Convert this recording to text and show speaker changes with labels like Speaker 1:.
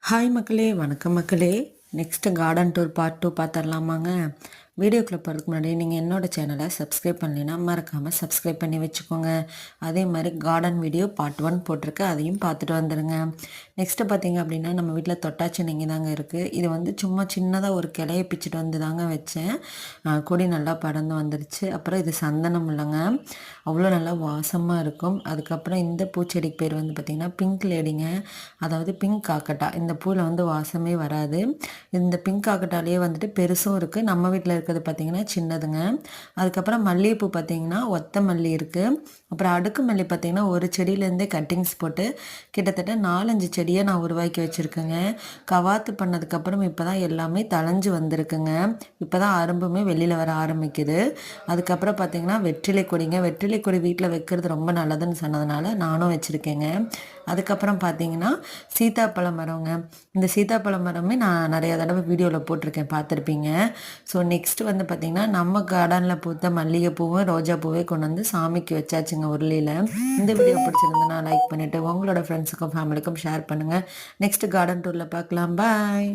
Speaker 1: Hi மக்களே, வணக்கம் மக்களே. Next garden tour part 2 பார்த்துடலாமாங்க. வீடியோக்குள்ளே போகிறதுக்கு முன்னாடி நீங்கள் என்னோடய சேனலை சப்ஸ்கிரைப் பண்ணலைன்னா மறக்காமல் சப்ஸ்கிரைப் பண்ணி வச்சுக்கோங்க. அதே மாதிரி கார்டன் வீடியோ பார்ட் 1 போட்டிருக்கு, அதையும் பார்த்துட்டு வந்துடுங்க. நெக்ஸ்ட்டு பார்த்தீங்க அப்படின்னா நம்ம வீட்டில் தொட்டாச்சினிங்கி தாங்க இருக்குது. இது வந்து சும்மா சின்னதாக ஒரு கிளைய பிச்சுட்டு வந்து தாங்க வச்சேன். கொடி நல்லா படர்ந்து வந்துடுச்சு. அப்புறம் இது சந்தனம் இல்லைங்க, அவ்வளோ நல்லா வாசமாக இருக்கும். அதுக்கப்புறம் இந்த பூச்செடிக்கு பேர் வந்து பார்த்திங்கன்னா பிங்க் லேடிங்க, அதாவது பிங்க் காக்கட்டா. இந்த பூவில் வந்து வாசமே வராது. இந்த பிங்க் காக்கட்டாலேயே வந்துட்டு பெருசும் இருக்குது, நம்ம வீட்டில் இருக்கிறது பார்த்திங்கன்னா சின்னதுங்க. அதுக்கப்புறம் மல்லிகைப்பூ பார்த்திங்கன்னா ஒத்த மல்லி இருக்குது. அப்புறம் அடுக்கு மல்லி பார்த்திங்கன்னா ஒரு செடியிலேருந்தே கட்டிங்ஸ் போட்டு கிட்டத்தட்ட 4-5 செடியை நான் உருவாக்கி வச்சுருக்கேங்க. கவாத்து பண்ணதுக்கப்புறம் இப்போ தான் எல்லாமே தளைஞ்சு வந்திருக்குங்க. இப்போ தான் அரும்புமே வெளியில் வர ஆரம்பிக்குது. அதுக்கப்புறம் பார்த்திங்கன்னா வெற்றிலை கொடிங்க. வெற்றிலை கொடி வீட்டில் வைக்கிறது ரொம்ப நல்லதுன்னு சொன்னதுனால நானும் வச்சுருக்கேங்க. அதுக்கப்புறம் பார்த்திங்கன்னா சீத்தாப்பழ மரங்க. இந்த சீத்தாப்பழ மரமே நான் நிறைய தடவை வீடியோவில் போட்டிருக்கேன், பார்த்துருப்பீங்க. ஸோ நெக்ஸ்ட்டு வந்து பார்த்திங்கன்னா நம்ம கார்டனில் பூத்த மல்லிகைப்பூவும் ரோஜா பூவே கொண்டு வந்து சாமிக்கு வச்சாச்சுங்க உருளியில். இந்த வீடியோ பிடிச்சிருந்ததுன்னா லைக் பண்ணிவிட்டு உங்களோட ஃப்ரெண்ட்ஸுக்கும் ஃபேமிலிக்கும் ஷேர் பண்ணுங்கள். நெக்ஸ்ட்டு கார்டன் டூரில் பார்க்கலாம். பாய்.